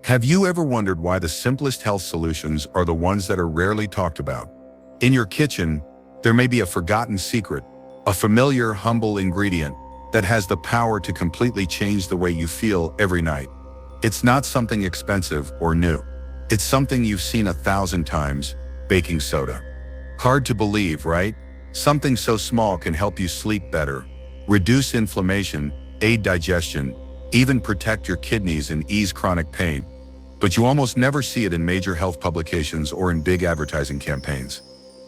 Have you ever wondered why the simplest health solutions are the ones that are rarely talked about? In your kitchen, there may be a forgotten secret, a familiar, humble ingredient that has the power to completely change the way you feel every night. It's not something expensive or new. It's something you've seen 1,000 times: baking soda. Hard to believe, right? Something so small can help you sleep better, reduce inflammation, aid digestion, even protect your kidneys and ease chronic pain. But you almost never see it in major health publications or in big advertising campaigns.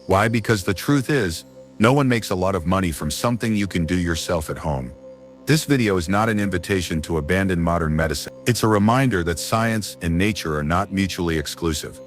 Why? Because the truth is, no one makes a lot of money from something you can do yourself at home. This video is not an invitation to abandon modern medicine. It's a reminder that science and nature are not mutually exclusive.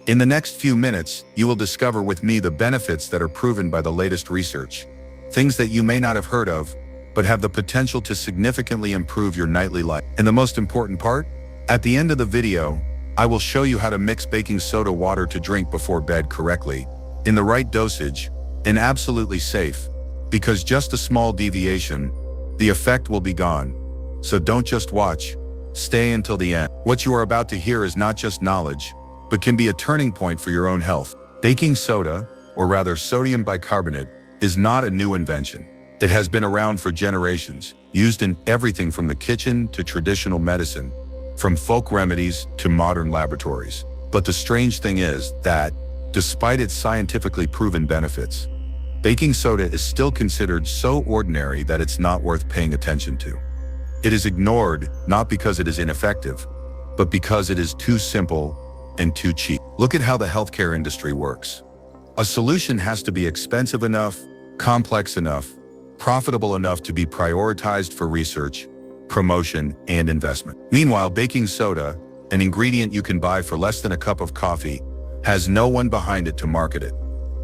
In the next few minutes, you will discover with me the benefits that are proven by the latest research. Things that you may not have heard of, but have the potential to significantly improve your nightly life. And the most important part? At the end of the video, I will show you how to mix baking soda water to drink before bed correctly, in the right dosage, and absolutely safe, because just a small deviation, the effect will be gone. So don't just watch, stay until the end. What you are about to hear is not just knowledge, but can be a turning point for your own health. Baking soda, or rather sodium bicarbonate, is not a new invention. It has been around for generations, used in everything from the kitchen to traditional medicine, from folk remedies to modern laboratories. But the strange thing is that, despite its scientifically proven benefits, baking soda is still considered so ordinary that it's not worth paying attention to. It is ignored not because it is ineffective, but because it is too simple and too cheap. Look at how the healthcare industry works. A solution has to be expensive enough, complex enough, profitable enough to be prioritized for research, promotion, and investment. Meanwhile, baking soda, an ingredient you can buy for less than a cup of coffee, has no one behind it to market it.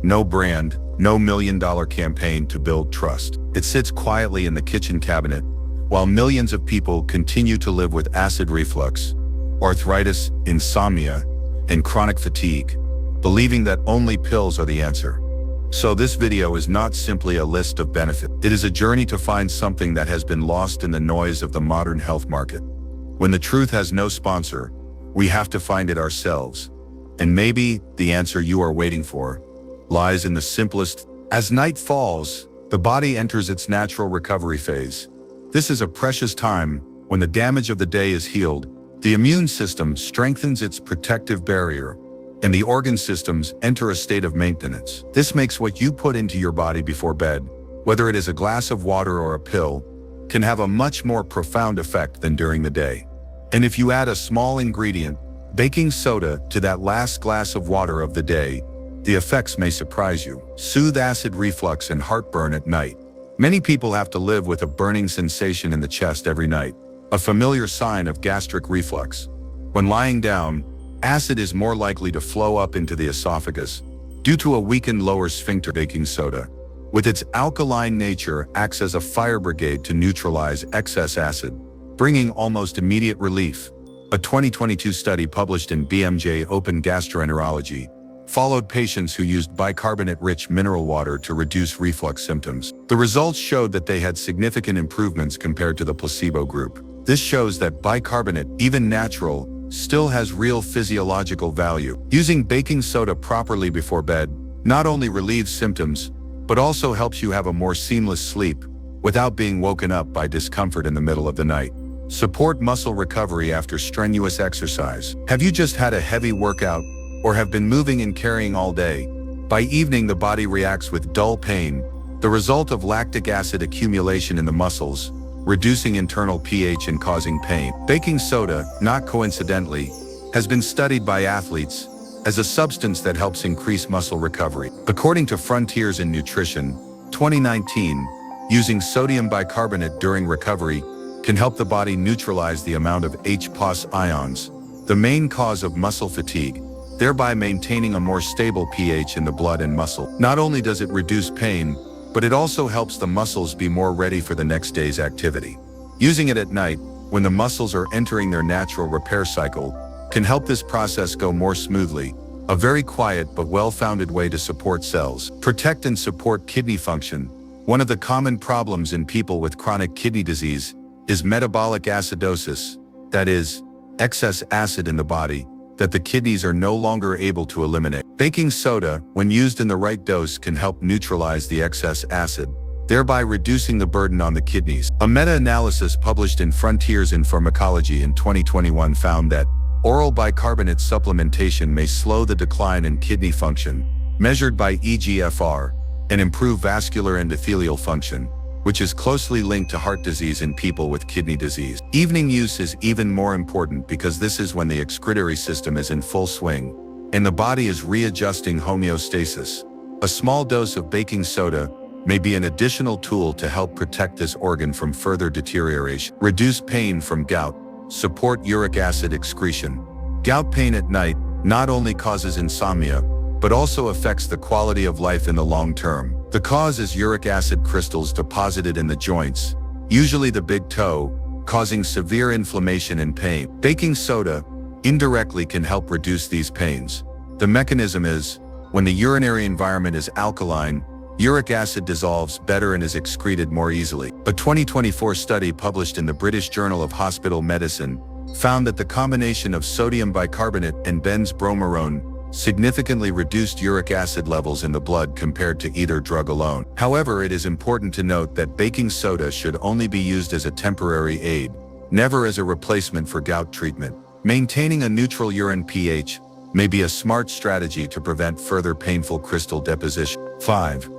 No brand, no million-dollar campaign to build trust. It sits quietly in the kitchen cabinet, while millions of people continue to live with acid reflux, arthritis, insomnia, and chronic fatigue, believing that only pills are the answer. So this video is not simply a list of benefits. It is a journey to find something that has been lost in the noise of the modern health market. When the truth has no sponsor, we have to find it ourselves. And maybe the answer you are waiting for lies in the simplest. As night falls, the body enters its natural recovery phase. This is a precious time when the damage of the day is healed, the immune system strengthens its protective barrier, and the organ systems enter a state of maintenance. This makes what you put into your body before bed, whether it is a glass of water or a pill, can have a much more profound effect than during the day. And if you add a small ingredient, baking soda, to that last glass of water of the day, the effects may surprise you. Soothe acid reflux and heartburn at night. Many people have to live with a burning sensation in the chest every night, a familiar sign of gastric reflux. When lying down, acid is more likely to flow up into the esophagus due to a weakened lower sphincter. Baking soda, with its alkaline nature, acts as a fire brigade to neutralize excess acid, bringing almost immediate relief. A 2022 study published in BMJ Open Gastroenterology followed patients who used bicarbonate-rich mineral water to reduce reflux symptoms. The results showed that they had significant improvements compared to the placebo group. This shows that bicarbonate, even natural, still has real physiological value. Using baking soda properly before bed not only relieves symptoms, but also helps you have a more seamless sleep without being woken up by discomfort in the middle of the night. Support muscle recovery after strenuous exercise. Have you just had a heavy workout or have been moving and carrying all day? By evening, the body reacts with dull pain, the result of lactic acid accumulation in the muscles, reducing internal pH and causing pain. Baking soda, not coincidentally, has been studied by athletes as a substance that helps increase muscle recovery. According to Frontiers in Nutrition, 2019, using sodium bicarbonate during recovery can help the body neutralize the amount of H+ ions, the main cause of muscle fatigue, thereby maintaining a more stable pH in the blood and muscle. Not only does it reduce pain, but it also helps the muscles be more ready for the next day's activity. Using it at night, when the muscles are entering their natural repair cycle, can help this process go more smoothly, a very quiet but well-founded way to support cells. Protect and support kidney function. One of the common problems in people with chronic kidney disease is metabolic acidosis, that is, excess acid in the body that the kidneys are no longer able to eliminate. Baking soda, when used in the right dose, can help neutralize the excess acid, thereby reducing the burden on the kidneys. A meta-analysis published in Frontiers in Pharmacology in 2021 found that oral bicarbonate supplementation may slow the decline in kidney function, measured by eGFR, and improve vascular endothelial function, which is closely linked to heart disease in people with kidney disease. Evening use is even more important because this is when the excretory system is in full swing, and the body is readjusting homeostasis. A small dose of baking soda may be an additional tool to help protect this organ from further deterioration. Reduce pain from gout. Support uric acid excretion. Gout pain at night not only causes insomnia, but also affects the quality of life in the long term. The cause is uric acid crystals deposited in the joints, usually the big toe, causing severe inflammation and pain. Baking soda indirectly can help reduce these pains. The mechanism is, when the urinary environment is alkaline, uric acid dissolves better and is excreted more easily. A 2024 study published in the British Journal of Hospital Medicine found that the combination of sodium bicarbonate and benzbromarone significantly reduced uric acid levels in the blood compared to either drug alone. However, it is important to note that baking soda should only be used as a temporary aid, never as a replacement for gout treatment. Maintaining a neutral urine pH may be a smart strategy to prevent further painful crystal deposition. 5.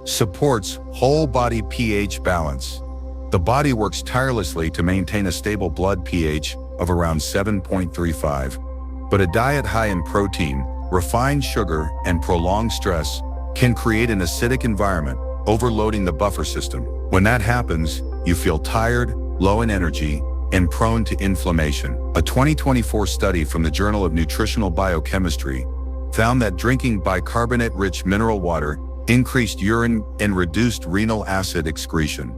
Supports whole body pH balance. The body works tirelessly to maintain a stable blood pH of around 7.35, but a diet high in protein, refined sugar, and prolonged stress can create an acidic environment, overloading the buffer system. When that happens, you feel tired, low in energy, and prone to inflammation. A 2024 study from the Journal of Nutritional Biochemistry found that drinking bicarbonate-rich mineral water increased urine and reduced renal acid excretion,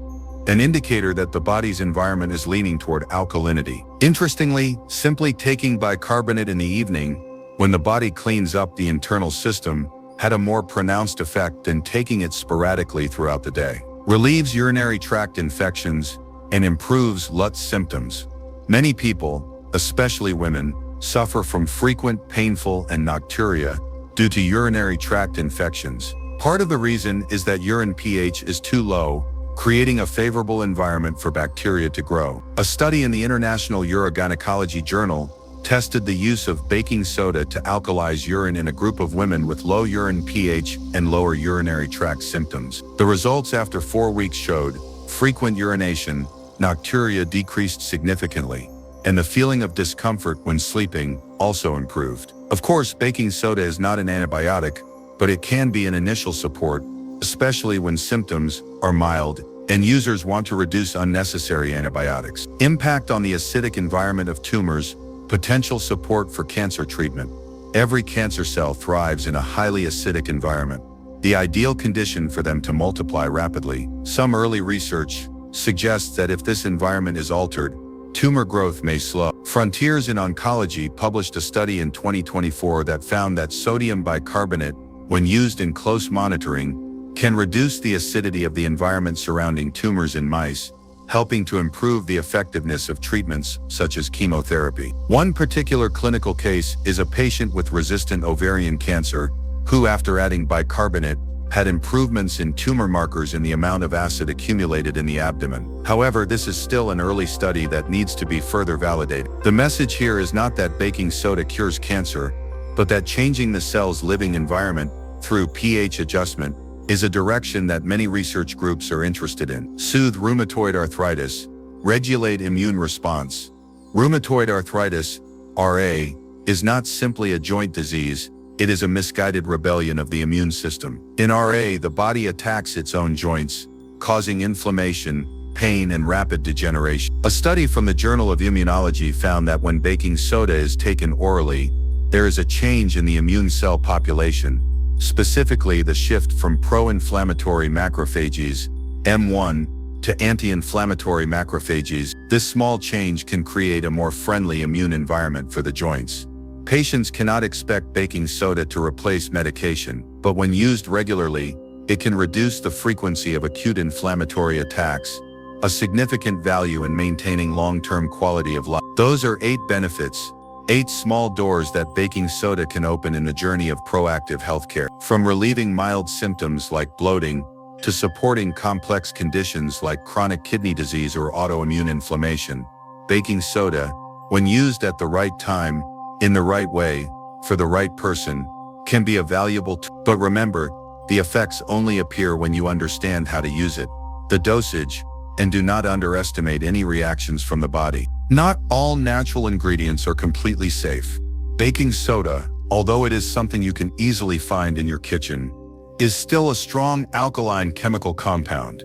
an indicator that the body's environment is leaning toward alkalinity. Interestingly, simply taking bicarbonate in the evening, when the body cleans up the internal system, had a more pronounced effect than taking it sporadically throughout the day. Relieves urinary tract infections and improves LUTS symptoms. Many people, especially women, suffer from frequent painful and nocturia due to urinary tract infections. Part of the reason is that urine pH is too low, creating a favorable environment for bacteria to grow. A study in the International Urogynecology Journal tested the use of baking soda to alkalize urine in a group of women with low urine pH and lower urinary tract symptoms. The results after 4 weeks showed frequent urination, nocturia decreased significantly, and the feeling of discomfort when sleeping also improved. Of course, baking soda is not an antibiotic, but it can be an initial support, especially when symptoms are mild and users want to reduce unnecessary antibiotics. Impact on the acidic environment of tumors. Potential support for cancer treatment. Every cancer cell thrives in a highly acidic environment, the ideal condition for them to multiply rapidly. Some early research suggests that if this environment is altered, tumor growth may slow. Frontiers in Oncology published a study in 2024 that found that sodium bicarbonate, when used in close monitoring, can reduce the acidity of the environment surrounding tumors in mice, helping to improve the effectiveness of treatments such as chemotherapy. One particular clinical case is a patient with resistant ovarian cancer who, after adding bicarbonate, had improvements in tumor markers in the amount of acid accumulated in the abdomen. However, this is still an early study that needs to be further validated. The message here is not that baking soda cures cancer, but that changing the cell's living environment through pH adjustment is a direction that many research groups are interested in. Soothe rheumatoid arthritis. Regulate immune response. Rheumatoid arthritis, RA, is not simply a joint disease, it is a misguided rebellion of the immune system. In RA, the body attacks its own joints, causing inflammation, pain, and rapid degeneration. A study from the Journal of Immunology found that when baking soda is taken orally, there is a change in the immune cell population, specifically the shift from pro-inflammatory macrophages, M1, to anti-inflammatory macrophages. This small change can create a more friendly immune environment for the joints. Patients cannot expect baking soda to replace medication, but when used regularly, it can reduce the frequency of acute inflammatory attacks a significant value in maintaining long-term quality of life. Those are 8 benefits, 8 small doors that baking soda can open in the journey of proactive healthcare. From relieving mild symptoms like bloating to supporting complex conditions like chronic kidney disease or autoimmune inflammation, baking soda, when used at the right time, in the right way, for the right person, can be a valuable tool. But remember, the effects only appear when you understand how to use it, the dosage, and do not underestimate any reactions from the body. Not all natural ingredients are completely safe. Baking soda, although it is something you can easily find in your kitchen, is still a strong alkaline chemical compound,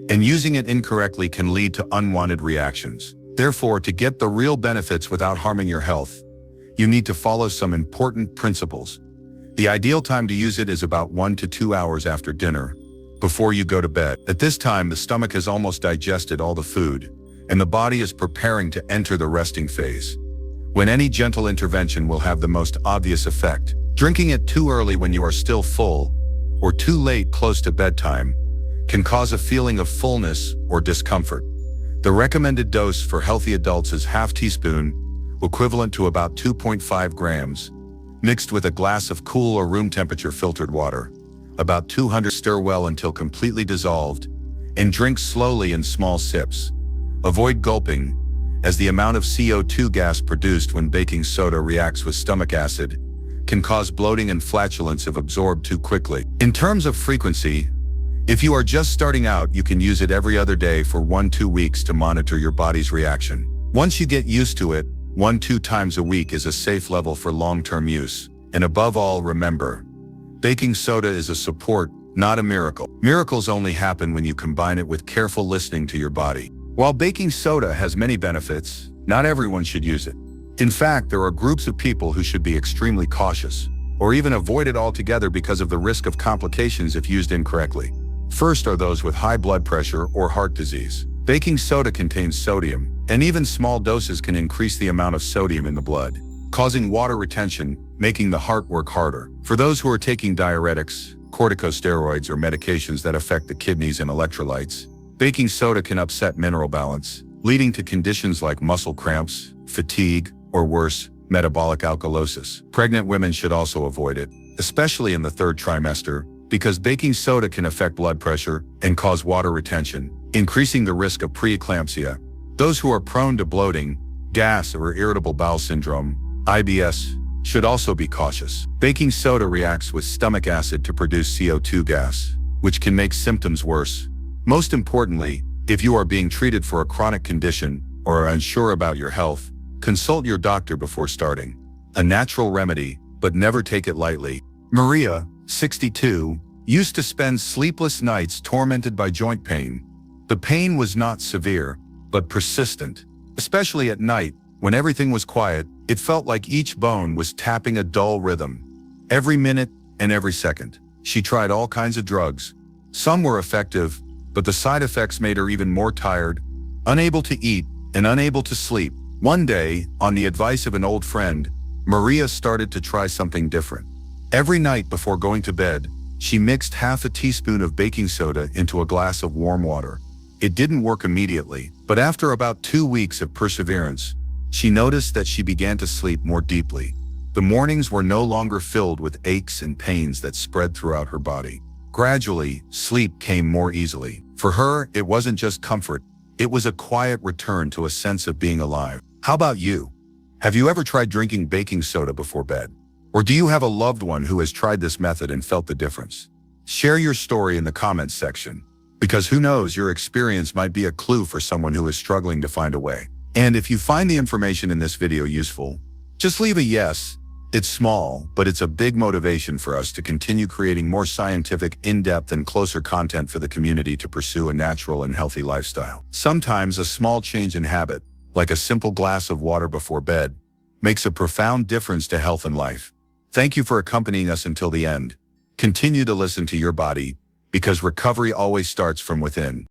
and using it incorrectly can lead to unwanted reactions. Therefore, to get the real benefits without harming your health, you need to follow some important principles. The ideal time to use it is about 1 to 2 hours after dinner, before you go to bed. At this time, the stomach has almost digested all the food, and the body is preparing to enter the resting phase, when any gentle intervention will have the most obvious effect. Drinking it too early when you are still full, or too late close to bedtime, can cause a feeling of fullness or discomfort. The recommended dose for healthy adults is ½ teaspoon, equivalent to about 2.5 grams, mixed with a glass of cool or room temperature filtered water, about 200. Stir well until completely dissolved, and drink slowly in small sips. Avoid gulping, as the amount of CO2 gas produced when baking soda reacts with stomach acid can cause bloating and flatulence if absorbed too quickly. In terms of frequency, if you are just starting out, you can use it every other day for 1-2 weeks to monitor your body's reaction. Once you get used to it, 1-2 times a week is a safe level for long-term use. And above all, remember, baking soda is a support, not a miracle. Miracles only happen when you combine it with careful listening to your body. While baking soda has many benefits, not everyone should use it. In fact, there are groups of people who should be extremely cautious, or even avoid it altogether because of the risk of complications if used incorrectly. First are those with high blood pressure or heart disease. Baking soda contains sodium, and even small doses can increase the amount of sodium in the blood, causing water retention, making the heart work harder. For those who are taking diuretics, corticosteroids, or medications that affect the kidneys and electrolytes, baking soda can upset mineral balance, leading to conditions like muscle cramps, fatigue, or worse, metabolic alkalosis. Pregnant women should also avoid it, especially in the 3rd trimester, because baking soda can affect blood pressure and cause water retention, increasing the risk of preeclampsia. Those who are prone to bloating, gas, or irritable bowel syndrome, IBS, should also be cautious. Baking soda reacts with stomach acid to produce CO2 gas, which can make symptoms worse. Most importantly, if you are being treated for a chronic condition or are unsure about your health, consult your doctor before starting. A natural remedy, but never take it lightly. Maria, 62, used to spend sleepless nights tormented by joint pain. The pain was not severe, but persistent. Especially at night, when everything was quiet, it felt like each bone was tapping a dull rhythm. Every minute and every second. She tried all kinds of drugs. Some were effective, but the side effects made her even more tired, unable to eat, and unable to sleep. One day, on the advice of an old friend, Maria started to try something different. Every night before going to bed, she mixed ½ teaspoon of baking soda into a glass of warm water. It didn't work immediately, but after about 2 weeks of perseverance, she noticed that she began to sleep more deeply. The mornings were no longer filled with aches and pains that spread throughout her body. Gradually, sleep came more easily. For her, it wasn't just comfort, it was a quiet return to a sense of being alive. How about you? Have you ever tried drinking baking soda before bed? Or do you have a loved one who has tried this method and felt the difference? Share your story in the comments section, because who knows, your experience might be a clue for someone who is struggling to find a way. And if you find the information in this video useful, just leave a yes. It's small, but it's a big motivation for us to continue creating more scientific, in-depth, and closer content for the community to pursue a natural and healthy lifestyle. Sometimes a small change in habit, like a simple glass of water before bed, makes a profound difference to health and life. Thank you for accompanying us until the end. Continue to listen to your body, because recovery always starts from within.